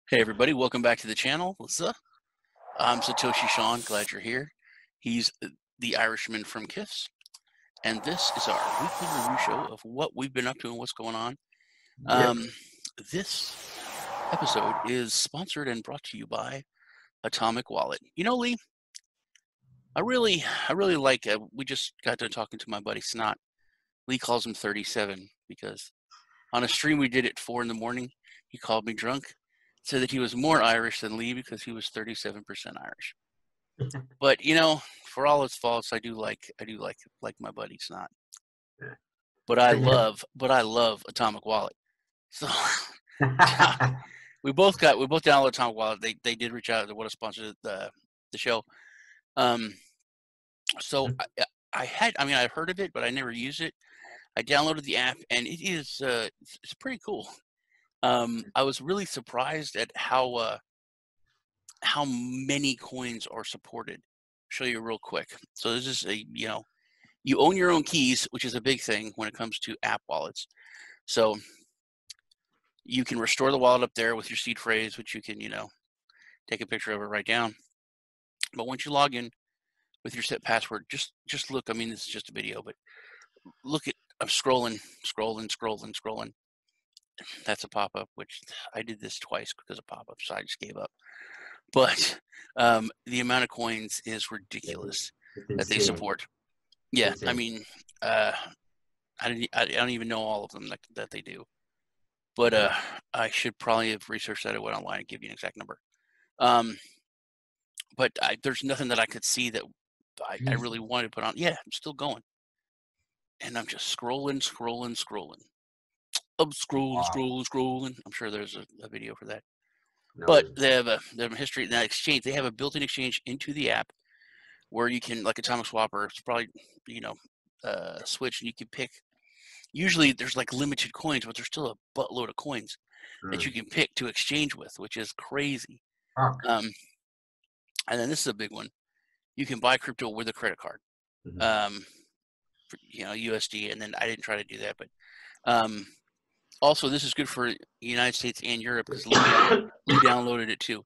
Hey everybody, welcome back to the channel. What's up? I'm Satoshi Sean, glad you're here. He's the Irishman from KIFS, and this is our weekly review show of what we've been up to and what's going on. This episode is sponsored and brought to you by Atomic Wallet. You know, Lee, I really like, we just got done talking to my buddy Snot. Lee calls him 37 because on a stream we did at 4 in the morning, he called me drunk. Said that he was more Irish than Lee because he was 37% Irish. But you know, for all its faults, I do like my buddy Snot. But I love Atomic Wallet. So we both downloaded Atomic Wallet. They did reach out to what sponsor the show. So I've heard of it, but I never used it. I downloaded the app, and it is it's pretty cool. I was really surprised at how many coins are supported. I'll show you real quick. So this is you own your own keys, which is a big thing when it comes to app wallets. So you can restore the wallet up there with your seed phrase, which you can, take a picture of it, write down. But once you log in with your set password, just look. I mean, this is just a video, but look at, I'm scrolling. That's a pop-up, which I did this twice because of pop-ups, so I just gave up. But the amount of coins is ridiculous that they support. Yeah, I mean, I don't even know all of them that they do. But I should probably have researched that. I went online and give you an exact number. But there's nothing that I could see that I really wanted to put on. Yeah, I'm still going. And I'm just scrolling. I'm scrolling. I'm sure there's a video for that. No. But they have a history. Now, exchange, they have a built-in exchange into the app where you can, like Atomic Swapper, it's probably, switch, and you can pick. Usually there's like limited coins, but there's still a buttload of coins that you can pick to exchange with, which is crazy. And then this is a big one. You can buy crypto with a credit card, for, USD. And then I didn't try to do that, but also this is good for the United States and Europe because Lee downloaded it too.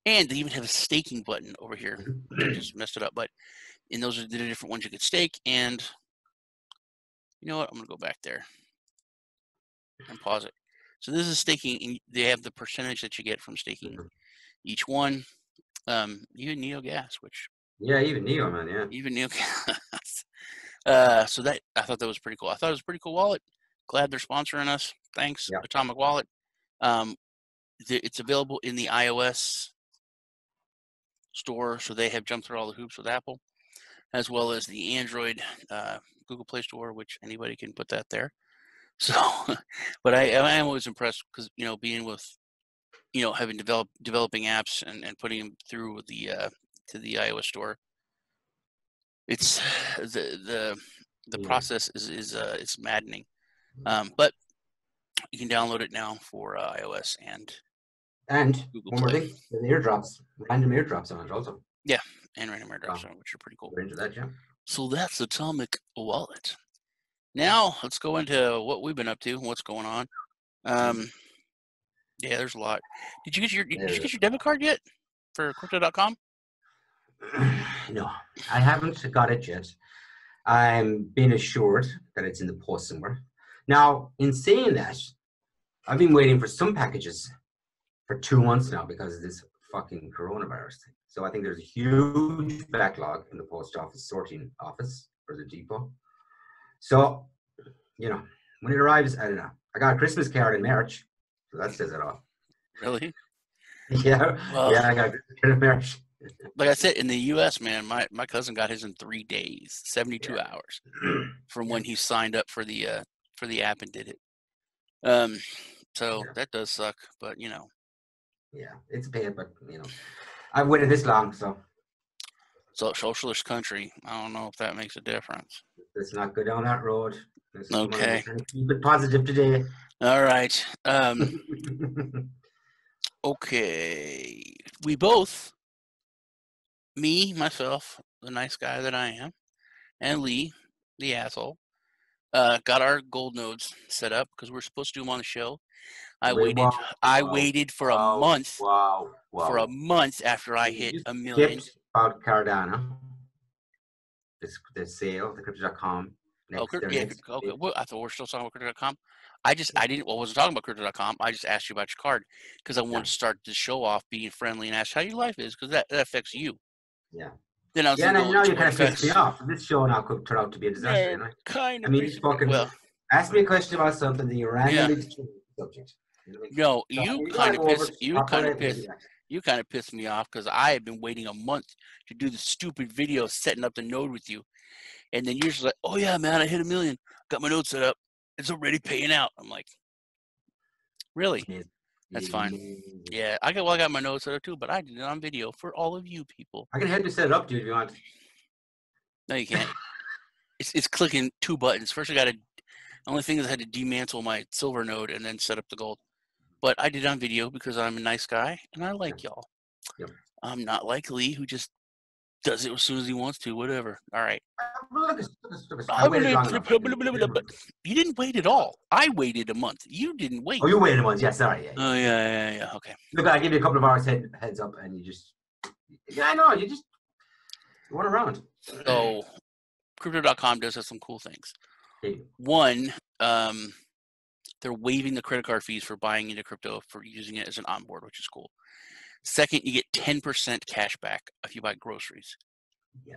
And they even have a staking button over here. I just messed it up, but those are the different ones you could stake. And you know what? I'm gonna go back there and pause it. So this is staking, and they have the percentage that you get from staking each one. Even NeoGas, which even Neo, man, even NeoGas. So that I thought that was pretty cool. I thought it was a pretty cool wallet. Glad they're sponsoring us. Thanks, Atomic Wallet. It's available in the iOS store, so they have jumped through all the hoops with Apple, as well as the Android Google Play Store, which anybody can put that there. So, but I am always impressed because being with having developing apps and putting them through the to the iOS store. It's the process is it's maddening, but you can download it now for iOS and Google one more thing, the airdrops, random airdrops on it also. Yeah, and random airdrops on it, which are pretty cool. We're into that, So that's Atomic Wallet. Now let's go into what we've been up to and what's going on. Yeah, there's a lot. Did you get your debit card yet for crypto.com? No, I haven't got it yet. I'm being assured that it's in the post somewhere. Now, in saying that, I've been waiting for some packages for 2 months now because of this fucking coronavirus thing. So I think there's a huge backlog in the post office sorting office for the depot. So, when it arrives, I don't know. I got a Christmas card in March, so that says it all. Really? Yeah. Well, I got a Christmas card in March. Like I said, in the U.S., man, my cousin got his in 3 days, 72 hours from when he signed up for the app and did it. So that does suck, but Yeah, it's a pain, but I've waited this long, so. So socialist country, I don't know if that makes a difference. Let's not go down that road. Okay. Keep it positive today. All right. Okay. We both, me, myself, the nice guy that I am, and Lee, the asshole, got our gold nodes set up because we're supposed to do them on the show. I Wait, waited. wow, I wow, waited for a wow, month. wow, For a wow. month after I You hit just 1 million. skipped about Cardano, the sale, the crypto.com. Oh, Next, their yeah. next. Okay. Well, I thought we're still talking about crypto.com. I wasn't talking about crypto.com. I just asked you about your card because I wanted to start the show off being friendly and ask how your life is because that affects you. Yeah. Then I was Yeah, going to and go now you into kind of pissed me invest. off. This show now could turn out to be a disaster, No, you know? kind I of mean, pissed you me. fucking Well, ask me a question about something that you yeah. randomly just change the subject. You know what I mean? No, So you you want kind to of go over pissed. it, You talk on kind of it, maybe pissed. that. You kind of pissed me off because I had been waiting a month to do the stupid video setting up the node with you, and then you're just like, "Oh yeah, man, I hit 1 million. Got my node set up. It's already paying out." I'm like, "Really? Amazing. That's fine." Amazing. Yeah, I got my node set up too, but I did it on video for all of you people. I can help you set it up, dude, if you want. No, you can't. It's clicking 2 buttons. First, only thing is I had to demantle my silver node and then set up the gold. But I did it on video because I'm a nice guy and I like y'all. Yep. I'm not like Lee, who just does it as soon as he wants to. Whatever. All right. I waited long enough. You didn't wait at all. I waited a month. You didn't wait. Oh, you waited once. Yeah, sorry. Yeah, yeah. Oh yeah. Okay. Look, I give you a couple of hours heads up, and you just. Yeah, I know. You just run around. So, crypto.com does have some cool things. Hey. One, they're waiving the credit card fees for buying into crypto for using it as an onboard, which is cool. Second, you get 10% cash back if you buy groceries. Yeah.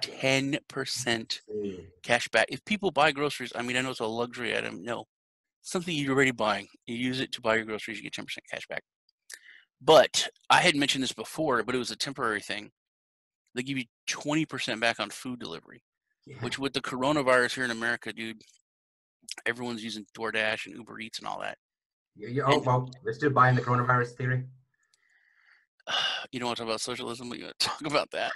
10% cash back. If people buy groceries, I mean, I know it's a luxury item. No, something you're already buying. You use it to buy your groceries, you get 10% cash back. But I had mentioned this before, but it was a temporary thing. They give you 20% back on food delivery, which with the coronavirus here in America, dude, everyone's using DoorDash and Uber Eats and all that. Well, they're still buying the coronavirus theory. You don't want to talk about socialism, but you want to talk about that.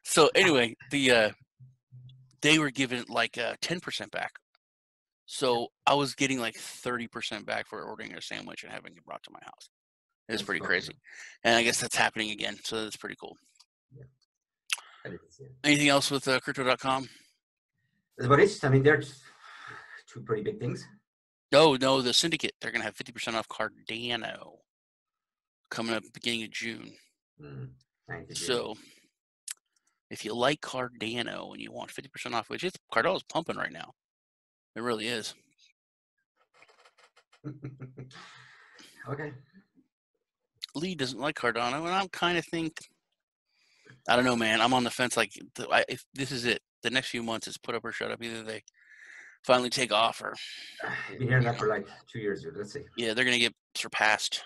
So anyway, they were given like 10% back. So I was getting like 30% back for ordering a sandwich and having it brought to my house. It's pretty crazy. And I guess that's happening again. So that's pretty cool. Yeah. Anything else with crypto.com? That's about it. I mean, there's 2 pretty big things. No, the syndicate. They're going to have 50% off Cardano coming up beginning of June. So if you like Cardano and you want 50% off, which Cardano's pumping right now. It really is. Okay. Lee doesn't like Cardano, and I'm kind of I don't know, man. I'm on the fence. Like, if this is it, the next few months is put up or shut up. Either they finally take off or. You've been hearing that for like 2 years, dude. Let's see. Yeah, they're going to get surpassed.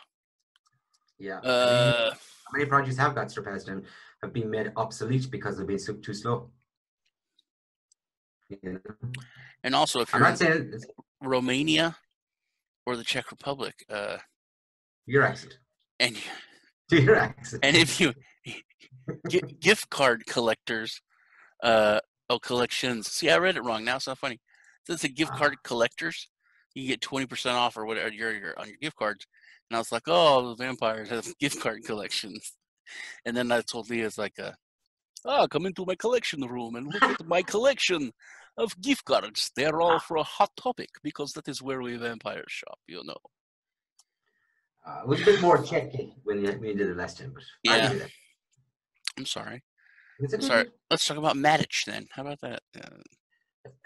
Yeah. How many projects have got surpassed and have been made obsolete because they've been too slow? You know? And also, if you're in Romania or the Czech Republic, your accent. And your accent. And if you gift card collectors, collections. See, I read it wrong. Now it's not funny. So it's a gift card collectors. You get 20% off or whatever on your gift cards. And I was like, oh, the vampires have gift card collections. And then I told Leah, it's like, come into my collection room and look at my collection of gift cards. They're all for a hot topic because that is where we vampires shop, you know. It was a bit more checky when you did it last time, but yeah. I'm sorry. Sorry. Let's talk about Matic then. How about that?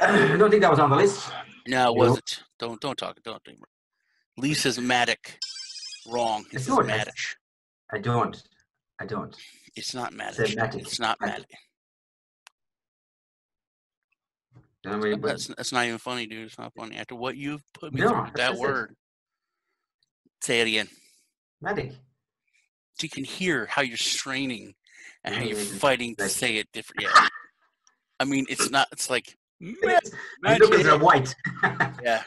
I don't think that was on the list. No, it wasn't. Don't talk. Don't. Lee says Matic. Wrong. He says Matic. I don't. It's not Matic. It's not Matic. That's not even funny, dude. It's not funny. After what you've put me through with that word. Say it again. Matic. So you can hear how you're straining and how you're fighting to say it different. Yeah. I mean, it's not. It's like. My knuckles are white. Yeah.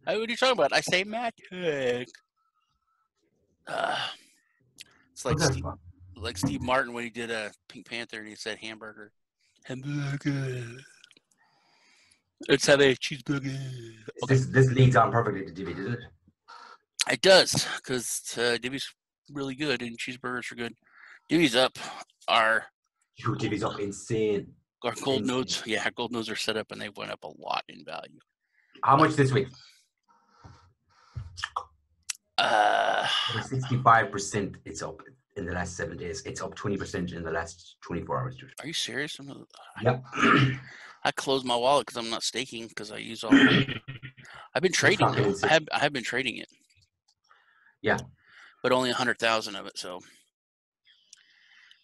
What are you talking about? I say Matic. It's like Steve Martin when he did a Pink Panther and he said hamburger. Hamburger. Let's have a cheeseburger. Okay. This leads on perfectly to Divi, doesn't it? It does, because Divi's really good and cheeseburgers are good. Divi's up. Divi's up insane. Our gold nodes, our gold nodes are set up and they went up a lot in value. How much this week? Over 65%, it's up in the last 7 days. It's up 20% in the last 24 hours. Are you serious? Yep. I closed my wallet because I'm not staking because I use all my. I've been trading though. I have been trading it. Yeah. But only 100,000 of it. So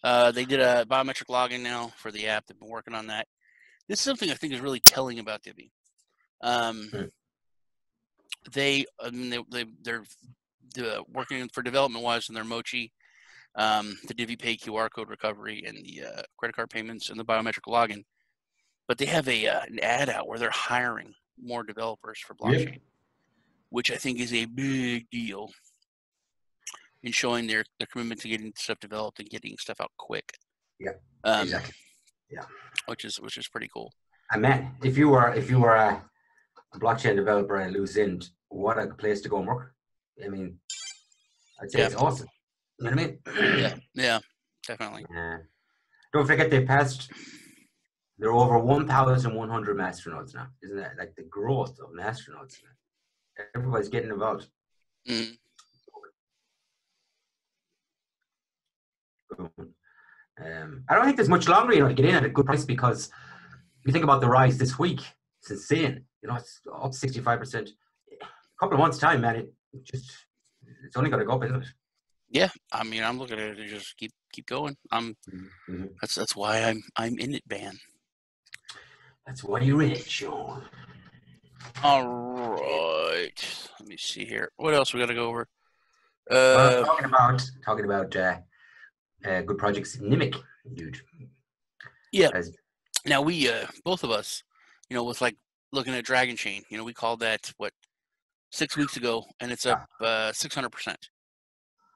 they did a biometric login now for the app. They've been working on that. This is something I think is really telling about Divi. They're working for development wise in their Mochi, the Divi Pay QR code recovery, and the credit card payments and the biometric login. But they have an ad out where they're hiring more developers for blockchain, which I think is a big deal in showing their commitment to getting stuff developed and getting stuff out quick. Yeah, exactly. Yeah, which is pretty cool. And man, if you were a blockchain developer and loose end, what a place to go and work. I mean, I'd say it's awesome. You know what I mean? Yeah, definitely. Don't forget they passed. There are over 1,100 masternodes now. Isn't that like the growth of masternodes? Everybody's getting involved. Mm. I don't think there's much longer, to get in at a good price, because you think about the rise this week. It's insane. It's up 65%. A couple of months' time, man, it's only going to go up, isn't it? Yeah, I mean, I'm looking at it to just keep going. That's why I'm in it, Ban. That's why you're in it, Sean. All right. Let me see here. What else we got to go over? Talking about good projects, Nimiq, dude. Yeah. Now we both of us, with like looking at Dragonchain, we called that 6 weeks ago, and it's up 600%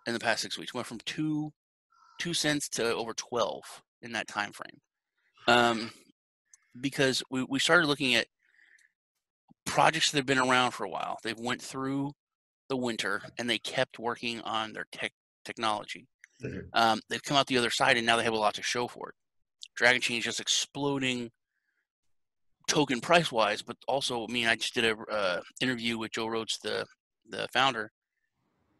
in the past 6 weeks. Went from 2 cents to over 12 in that time frame. Because we started looking at projects that have been around for a while. They've went through the winter and they kept working on their technology. Mm-hmm. They've come out the other side and now they have a lot to show for it. Dragonchain is just exploding token price wise, but also, I just did a interview with Joe Rhodes, the founder.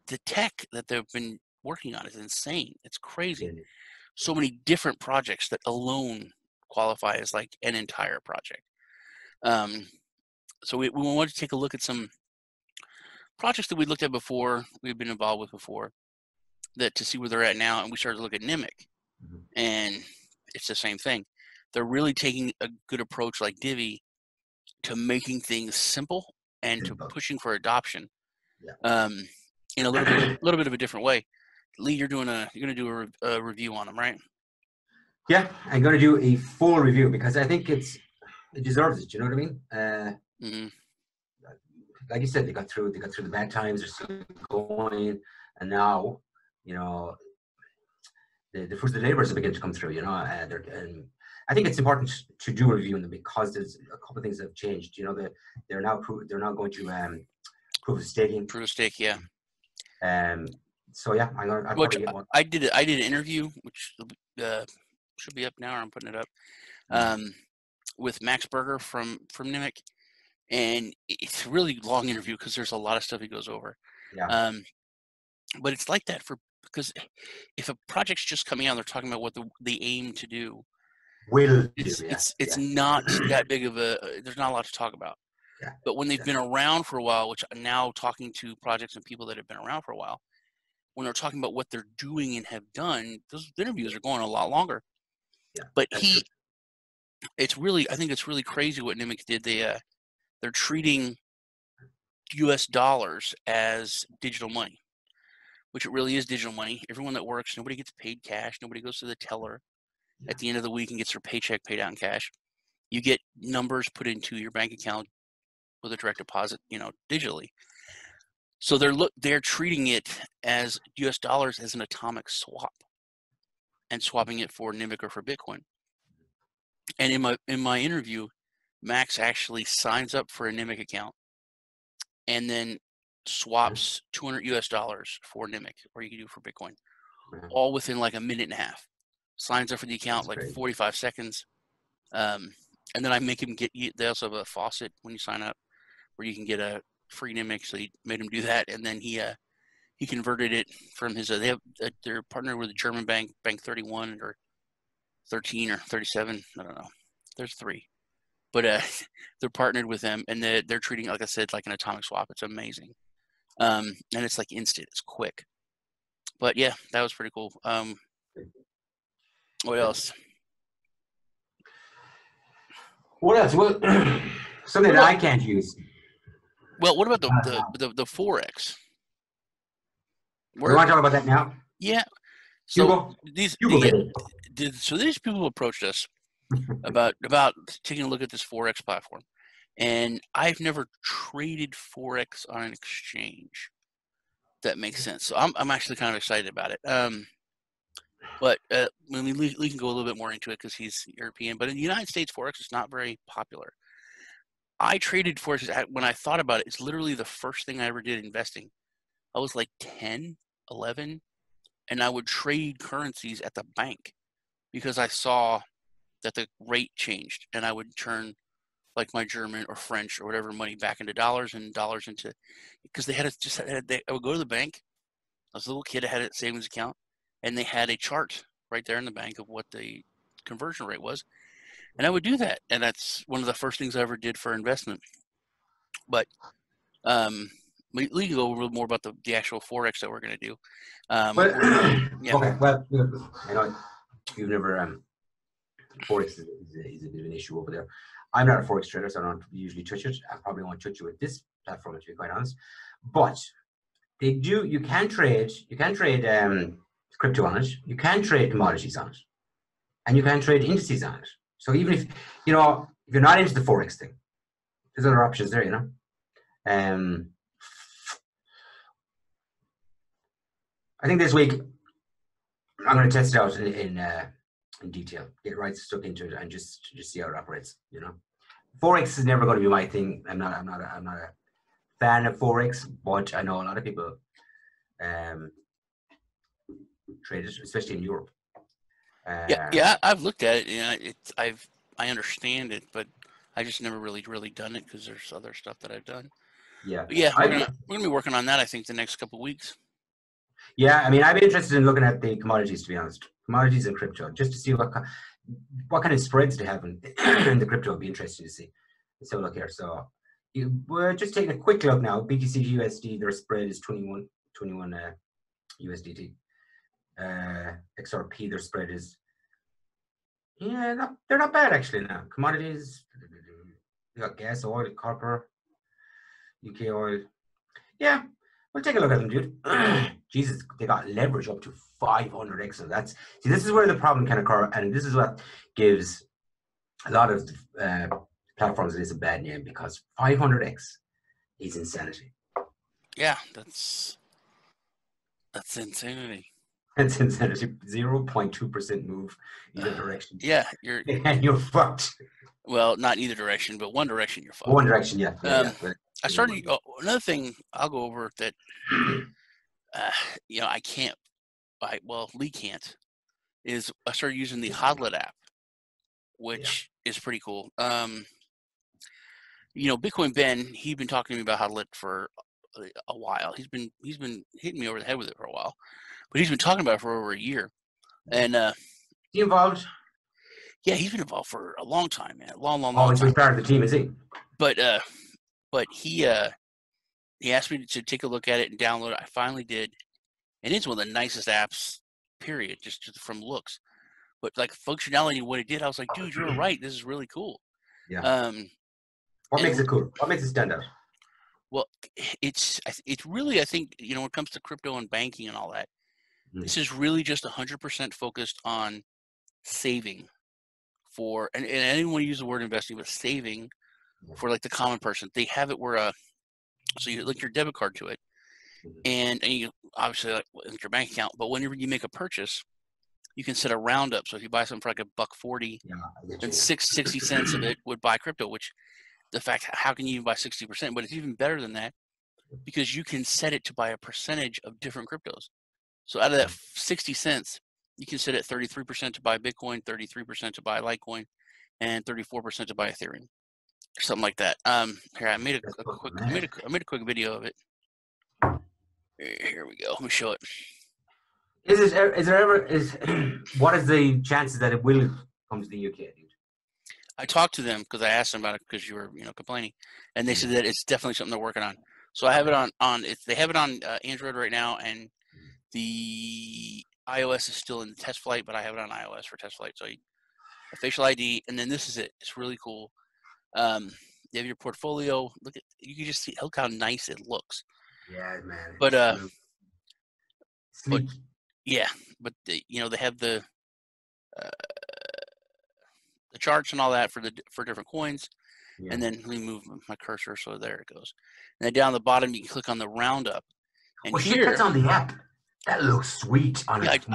The tech that they've been working on is insane. It's crazy. Mm-hmm. So many different projects that alone qualify as like an entire project. So we wanted to take a look at some projects that we looked at before, we've been involved with before, that to see where they're at now. And we started to look at Nimiq, mm-hmm. and it's the same thing. They're really taking a good approach like Divi to making things simple and to pushing for adoption. Yeah. In a little bit of a different way. Lee, you're going to do a review on them, right? Yeah, I'm going to do a full review because I think it deserves it. You know what I mean? Mm-hmm. Like you said, they got through the bad times. They're still going, and now the fruits of the labors are beginning to come through. And I think it's important to do a review on them because there's a couple of things that have changed. They're now going to proof of staking. Proof of stake, yeah. So yeah, I'll probably get one. I did an interview, which should be up now, or I'm putting it up, with Max Berger from Nimiq, and it's a really long interview because there's a lot of stuff he goes over. Yeah. But it's like that because if a project's just coming out, they're talking about what they aim to do. It's not that big of there's not a lot to talk about. Yeah. But when they've been around for a while, which I'm now talking to projects and people that have been around for a while, when they're talking about what they're doing and have done, those interviews are going a lot longer. Yeah. But I think it's really crazy what Nimiq did. They're treating US dollars as digital money, which it really is digital money. Everyone that works, nobody gets paid cash. Nobody goes to the teller at the end of the week and gets their paycheck paid out in cash. You get numbers put into your bank account with a direct deposit, digitally. So they're treating it as US dollars as an atomic swap and swapping it for Nimiq or for Bitcoin. And in my interview, Max actually signs up for a Nimiq account and then swaps $200 US for Nimiq, or you can do for Bitcoin, all within like a minute and a half. Signs up for the account like 45 seconds. And then I make him they also have a faucet when you sign up where you can get a free Nimiq. So he made him do that. And then he he converted it from his. They're partnered with a German bank, Bank 31 or 13 or 37. I don't know. There's 3, but they're partnered with them, and they're treating it, like I said, like an atomic swap. It's amazing, and it's like instant. It's quick. But yeah, that was pretty cool. What else? What else? Well, something that I can't use. Well, what about the FOREX? We want to talk about that now? Yeah. So these people approached us about taking a look at this FOREX platform, and I've never traded FOREX on an exchange. That makes sense. So I'm actually kind of excited about it. But we can go a little bit more into it because he's European. But in the United States, FOREX is not very popular. I traded FOREX when I thought about it. It's literally the first thing I ever did investing. I was like 10, 11, and I would trade currencies at the bank because I saw that the rate changed, and I would turn like my German or French or whatever money back into dollars and dollars into, because I would go to the bank. I was a little kid. I had a savings account, and they had a chart right there in the bank of what the conversion rate was, and I would do that. And that's one of the first things I ever did for investment. But we can go a little more about the actual FOREX that we're going to do. Yeah. Okay. Well, I know you've never FOREX is a bit of an issue over there. I'm not a FOREX trader, so I don't usually touch it. I probably won't touch it with this platform, to be quite honest. But they do. You can trade crypto on it. You can trade commodities on it, and you can trade indices on it. So even if if you're not into the FOREX thing, there's other options there. I think this week I'm going to test it out in detail, get right stuck into it, and just see how it operates. FOREX is never going to be my thing. I'm not a fan of FOREX, but I know a lot of people trade it, especially in Europe. Yeah, I've looked at it. I understand it, but I just never really done it because there's other stuff that I've done. Yeah, but yeah, we're gonna be working on that. I think the next couple of weeks. Yeah, I mean, I'd be interested in looking at the commodities, to be honest, commodities and crypto, just to see what kind of spreads they have in the crypto. Would be interesting to see. Let's have a look here. So we're just taking a quick look now. BTC to USD, their spread is 21 USDT. XRP, their spread is they're not bad actually now. Commodities, you got gas, oil, copper, UK oil. Yeah, we'll take a look at them, dude. Jesus, they got leverage up to 500x. So this is where the problem can occur, and this is what gives a lot of platforms a bad name, because 500x is insanity. Yeah, that's insanity. That's insanity. 0.2% move either direction. Yeah, you're fucked. Well, not either direction, but one direction you're fucked. One direction, yeah. I started. Another thing I'll go over that. I can't. Lee can't. Is I started using the HODLIT app, which is pretty cool. Bitcoin Ben, he'd been talking to me about HODLIT for a while. He's been hitting me over the head with it for a while, but he's been talking about it for over a year. And he involved? Yeah, he's been involved for a long time, man. Long time. He's part of the team, is he? But he asked me to take a look at it and download it. I finally did, and it's one of the nicest apps, period, just from looks. But like functionality and what it did, I was like, dude, you're right. This is really cool. Yeah. What makes it cool? What makes it stand out? Well, it's really, I think, when it comes to crypto and banking and all that, this is really just 100% focused on saving for, and anyone use the word investing, but saving for like the common person. They have it where so you link your debit card to it, and you obviously link your bank account. But whenever you make a purchase, you can set a roundup. So if you buy something for like $1.40, then 60 cents of it would buy crypto. Which the fact, how can you even buy 60%? But it's even better than that, because you can set it to buy a percentage of different cryptos. So out of that 60 cents, you can set it 33% to buy Bitcoin, 33% to buy Litecoin, and 34% to buy Ethereum, or something like that. Here, I made a quick video of it. Here we go. Let me show it. Is there ever what is the chances that it will come to the UK, dude? I talked to them because I asked them about it because you were, complaining, and they said that it's definitely something they're working on. So I have it on they have it on Android right now, and the iOS is still in the test flight, but I have it on iOS for test flight. So a facial ID, and then this is it. It's really cool. You have your portfolio. You can just see look how nice it looks. Yeah, man. But sleek. Yeah, but they have the charts and all that for different coins. Yeah. And then let me move my cursor so there it goes. And then down the bottom you can click on the roundup. And well, shit, that's on the app. That looks sweet on it.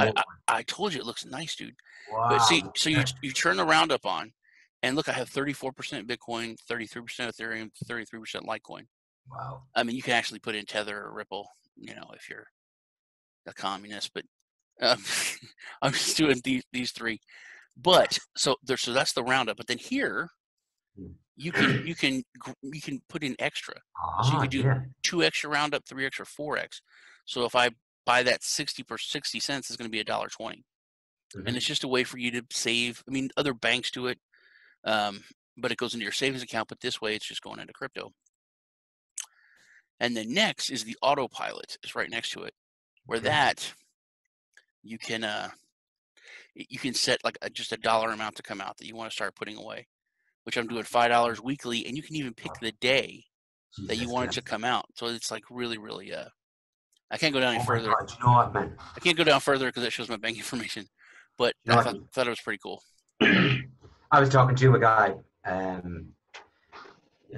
I told you it looks nice, dude. Wow. But see, so you turn the roundup on, and look, I have 34% Bitcoin, 33% Ethereum, 33% Litecoin. Wow. I mean, you can actually put in Tether or Ripple, if you're a communist. But I'm just doing these three. But so that's the roundup. But then here, you can put in extra. So you can do 2 extra roundup, 3 extra FOREX. So if I buy that 60 cents, is going to be $1.20. And it's just a way for you to save. I mean, other banks do it, but it goes into your savings account. But this way, it's just going into crypto. And then next is the autopilot. It's right next to it, where that you can set like just a dollar amount to come out that you want to start putting away, which I'm doing $5 weekly, and you can even pick the day that you want it to come out. So it's like really, really. I can't go down any further. God, you know what, man? I can't go down further because it shows my bank information. But I thought it was pretty cool. I was talking to a guy a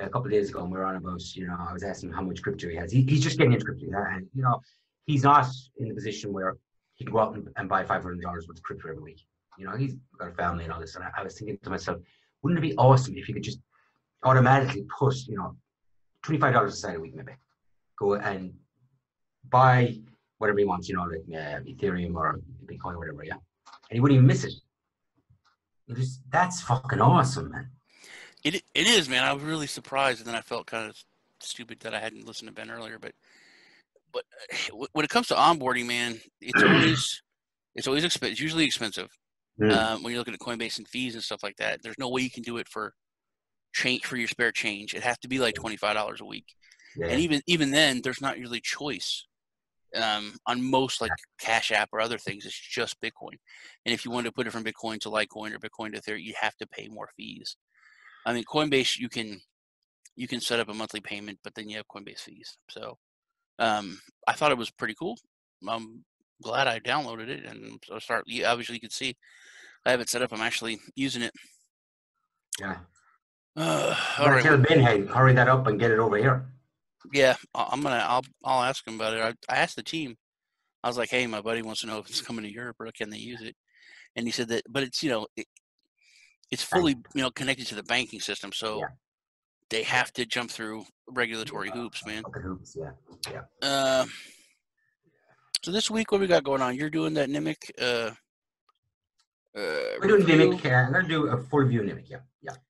couple of days ago, and we were on about, I was asking him how much crypto he has. He's just getting into crypto, and he's not in the position where he can go out and buy $500 worth of crypto every week. He's got a family and all this, and I was thinking to myself, wouldn't it be awesome if you could just automatically put, $25 aside a week, maybe go and buy whatever he wants, like Ethereum or Bitcoin or whatever, yeah, and he wouldn't even miss it. That's fucking awesome, man. It is, man. I was really surprised, and then I felt kind of stupid that I hadn't listened to Ben earlier. But when it comes to onboarding, man, it's always expensive. It's usually expensive when you're looking at Coinbase and fees and stuff like that. There's no way you can do it for your spare change. It has to be like $25 a week, and even then, there's not usually choice on most like Cash App or other things. It's just Bitcoin, and if you want to put it from Bitcoin to Litecoin or Bitcoin to Ethereum, you have to pay more fees. I mean, Coinbase, you can set up a monthly payment, but then you have Coinbase fees. So I thought it was pretty cool. I'm glad I downloaded it, and so obviously you can see I have it set up. I'm actually using it. Yeah. All right. Tell Ben, hey, hurry that up and get it over here. Yeah, I'll ask him about it. I asked the team. I was like, hey, my buddy wants to know if it's coming to Europe or can they use it, and he said that, but it's it's fully connected to the banking system, so they have to jump through regulatory hoops, man. Hoops, yeah. So this week, what we got going on? You're doing that Nimiq. We're doing Nimiq. I'm gonna do a full view Nimiq. Yeah.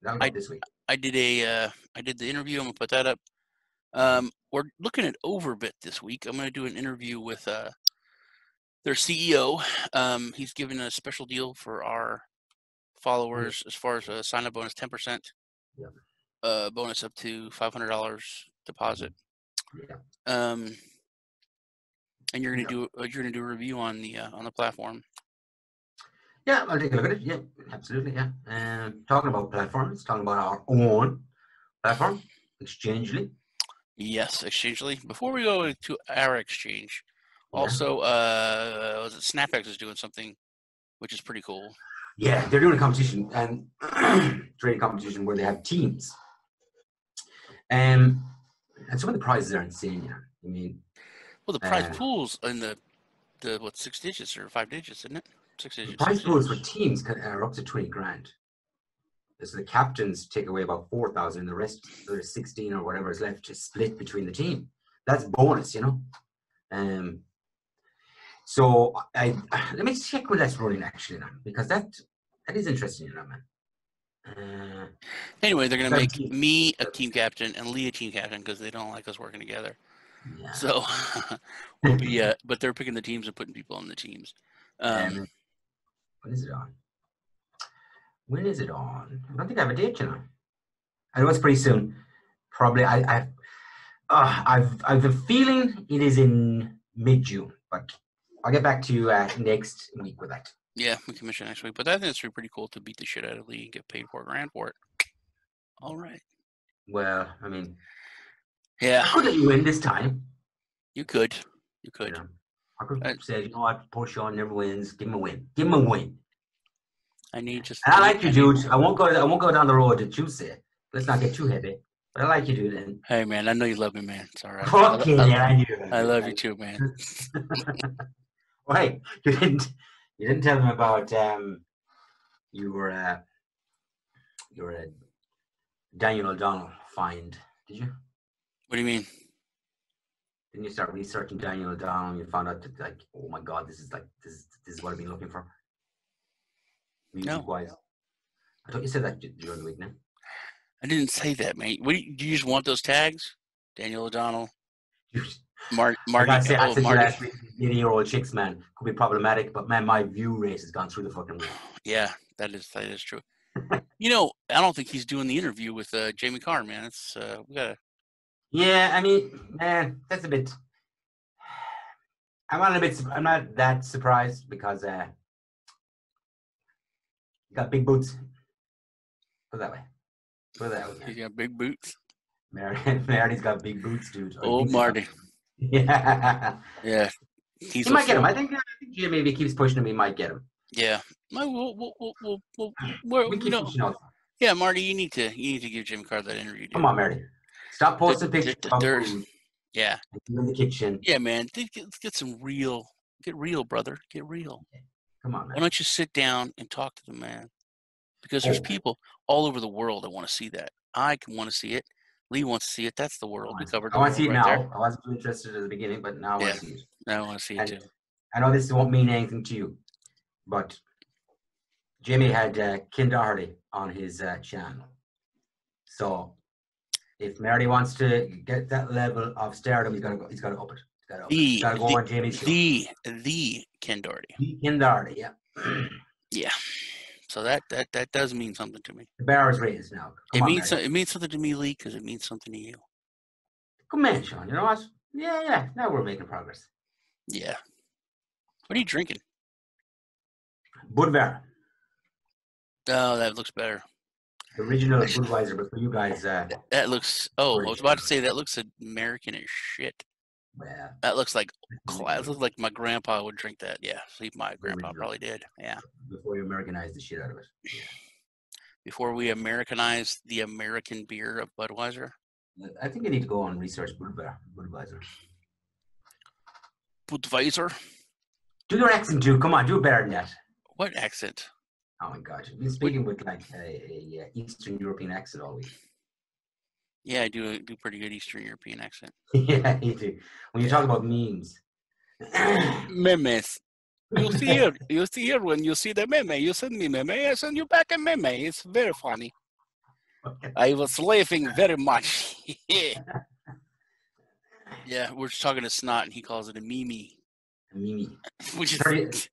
That'll go this week. I did the interview. I'm gonna put that up. We're looking at Overbit this week. I'm gonna do an interview with their CEO. He's giving a special deal for our followers as far as a sign-up bonus, 10%. Bonus up to $500 deposit. And you're gonna do a review on the platform. Yeah, I'll take a look at it. Yeah, absolutely. Yeah. Talking about platforms, talking about our own platform, eXchangily. Yes, eXchangily. Before we go to our exchange, also, was it SnapX is doing something, which is pretty cool. Yeah, they're doing a competition and trading competition where they have teams, and some of the prizes are insane. Yeah, I mean, well, the prize pools in the 6 digits or 5 digits, isn't it? 6 digits. The prize pools for teams are up to 20 grand. So the captains take away about 4,000, and the rest, there's 16 or whatever is left to split between the team. That's bonus, So let me check what that's running actually now, because that is interesting, man. Anyway, they're gonna make me a team captain and Lee a team captain because they don't like us working together. Yeah. So we'll be, but they're picking the teams and putting people on the teams. When is it on? When is it on? I don't think I have a date, you know. I know it's pretty soon. Probably. I've a feeling it is in mid-June, but I'll get back to you next week with that. Yeah, we can mention next week. But I think it's pretty cool to beat the shit out of Lee and get paid $4,000 for it. All right. Well, I mean, yeah, I could let you win this time. You could. You could. You know, I could say, you know what, poor Sean never wins. Give him a win. Give him a win. I need just. And I like you, dude. I won't go down the road that you say. Let's not get too heavy. But I like you, dude. And hey, man, I know you love me, man. It's all right. okay, I do. I love you too, man. Wait, you didn't tell them about your Daniel O'Donnell find, did you? What do you mean? Didn't you start researching Daniel O'Donnell and you found out that, like, oh my God, this is what I've been looking for? Music-wise. I thought you said that during the week, now. I didn't say that, mate. What do you just want those tags? Daniel O'Donnell, Marty. I said you last week, 80-year-old chicks, man, could be problematic, but man, my view rate has gone through the fucking roof. Yeah, that is true. You know, I don't think he's doing the interview with Jamie Carr, man. It's we gotta. Yeah, I mean, man, that's a bit. I'm not that surprised because you got big boots. Put it that way. He's got big boots. Marty's got big boots, dude. Oh, Marty. Yeah. Yeah. He might get him. I think Jim, if he keeps pushing him, he might get him. Yeah. We keep pushing out. Yeah, Marty, you need to give Jim Carr that interview. Dude. Come on, Marty. Stop posting pictures of food. Yeah. In the kitchen. Yeah, man. Get some real. Get real, brother. Get real. Come on, man. Why don't you sit down and talk to the man? Because there's people all over the world that want to see that. I can want to see it. Lee wants to see it. That's the world. We covered. I want to see it now. I wasn't too interested at the beginning, but now I want to see it. I want to see it too. I know this won't mean anything to you, but Jimmy had Ken Doherty on his channel. So if Marty wants to get that level of stardom, he's got to up it. He's got to go on Jamie's show. The Ken Doherty. The Ken Doherty, yeah. Yeah. So that does mean something to me. The bar is raised now. It means something to me, Lee, because it means something to you. Come on, Sean. You know what? Yeah. Now we're making progress. Yeah. What are you drinking? Budvar. Oh, that looks better. The original Budweiser, but for you guys, that looks. Oh, I was about to say that looks American as shit. Yeah. That looks like class. Looks like my grandpa would drink that. Yeah, my grandpa probably did. Yeah. Before you Americanized the shit out of it. Yeah. Before we Americanized the American beer of Budweiser. I think I need to go and research Budweiser. Budweiser. Do your accent, too. Come on, do it better than that. What accent? Oh my God, you've been speaking with like a Eastern European accent all week. Yeah, I do pretty good Eastern European accent. Yeah, you do. When you talk about memes. Memes. You see here when you see the meme, you send me meme, I send you back a meme. It's very funny. Okay. I was laughing very much. Yeah, we're just talking to Snot, and he calls it a meme. A meme. Which is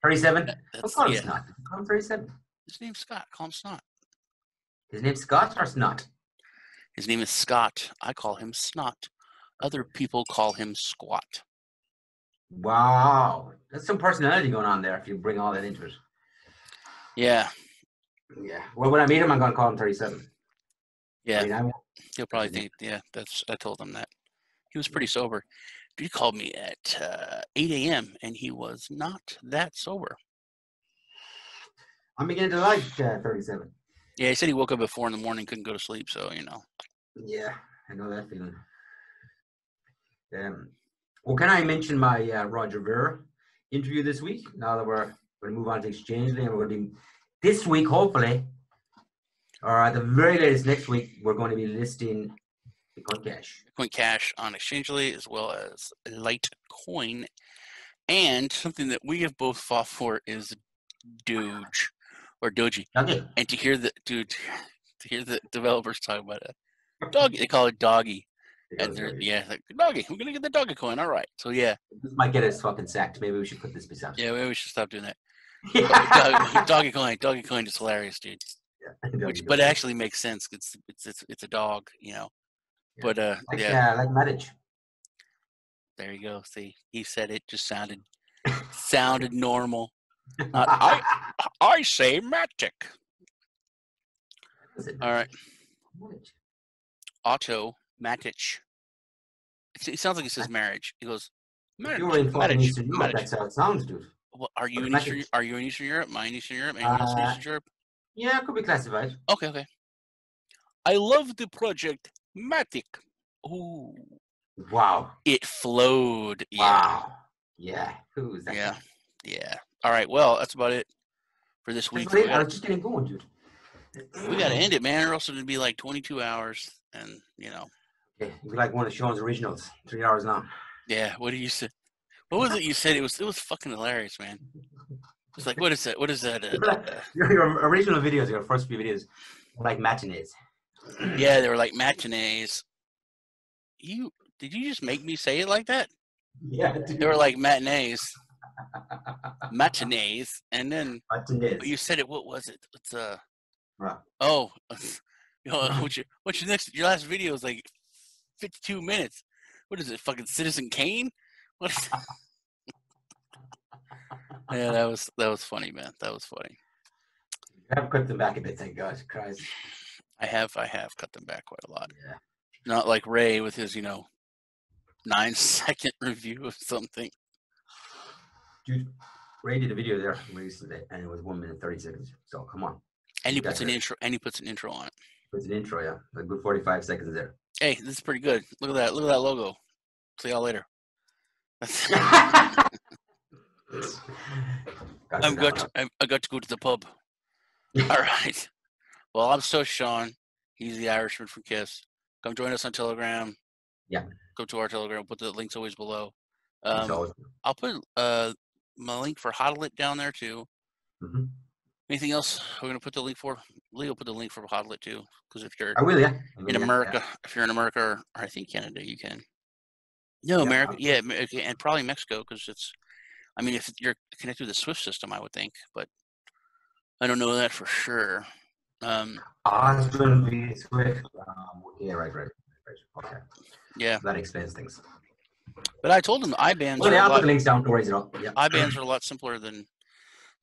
37? Let's call him Snot. Call him 37. His name's Scott. Call him Snot. His name's Scott or Snot? His name is Scott. I call him Snot. Other people call him Squat. Wow. That's some personality going on there if you bring all that into it. Yeah. Yeah. Well, when I meet him, I'm going to call him 37. Yeah. I mean, he'll probably think, I told him that. He was pretty sober. He called me at 8 a.m. and he was not that sober. I'm beginning to like 37. Yeah, he said he woke up at 4 in the morning, couldn't go to sleep, so, you know. Yeah, I know that feeling. Well, can I mention my Roger Ver interview this week? Now that we're going to move on to eXchangily, and we're going to be, this week, hopefully, or at the very latest next week, we're going to be listing Bitcoin Cash. Bitcoin Cash on eXchangily, as well as Litecoin. And something that we have both fought for is Doge. Or Doji. Okay. And to hear the developers talk about it. Doggy, they call it doggy. And yeah, like doggy, we're gonna get the doggy coin. All right. So yeah. This might get us fucking sacked. Maybe we should put this beside. Yeah, maybe we should stop doing that. Doggy coin is hilarious, dude. Yeah. But it actually makes sense. It's a dog, you know. Yeah. But like like marriage. There you go. See, he said it just sounded normal. Not, I say Matic. All right. Otto Matic. It sounds like he says marriage. He goes, marriage. You're in fucking marriage, Eastern Europe. marriage. That's how it sounds, dude. Well, are you in Eastern Europe? Am I in Eastern Europe? Anyone else in Eastern Europe? Yeah, it could be classified. Okay. I love the project Matic. Ooh. Wow. It flowed. Yeah. Wow. Yeah. Who's that? Yeah. Yeah. All right. Well, that's about it for this week. I was just getting going, dude. We got to end it, man, or else it'd be like 22 hours. And, you know. Okay. It'd be like one of Sean's originals. 3 hours now. Yeah. What did you say? What was it you said? It was fucking hilarious, man. It's like, what is that? What is that? Your original videos, your first few videos, were like matinees. Yeah, they were like matinees. Did you just make me say it like that? Yeah, dude. They were like matinees. Matinees. And then matinees. You said it. What was it? It's right. Oh, you know, what's your last video is like 52 minutes. What is it? Fucking Citizen Kane? What is Yeah, that was funny, man. That was funny. I've cut them back a bit, thank God. Christ. I have cut them back quite a lot. Yeah. Not like Ray with his, 9-second review of something. Dude, Ray did a video there recently, and it was 1 minute 30 seconds. So come on. And he puts an intro. And he puts an intro on it. Puts an intro, yeah. A good 45 seconds there. Hey, this is pretty good. Look at that. Look at that logo. See y'all later. I got to go to the pub. All right. Well, I'm so Sean. He's the Irishman from KISS. Come join us on Telegram. Yeah. Go to our Telegram. Put the links always below. I'll put my link for HODLIT down there too. Mm-hmm. Anything else we're gonna put the link for? Leo put the link for HODLIT too, because if you're in America, if you're in America, or I think Canada, you can. No, America, yeah, and probably Mexico, because it's. I mean, if you're connected to the SWIFT system, I would think, but I don't know that for sure. SWIFT. Yeah, right. Okay. Yeah. That explains things. But I told him IBANs are I'll put the links down. Don't worry at all. Yeah. IBANs are a lot simpler than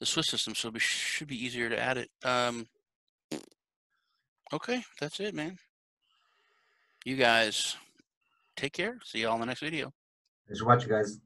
the SWIFT system, so it should be easier to add it. Okay, that's it, man. You guys take care. See you all in the next video. Thanks for watching, guys.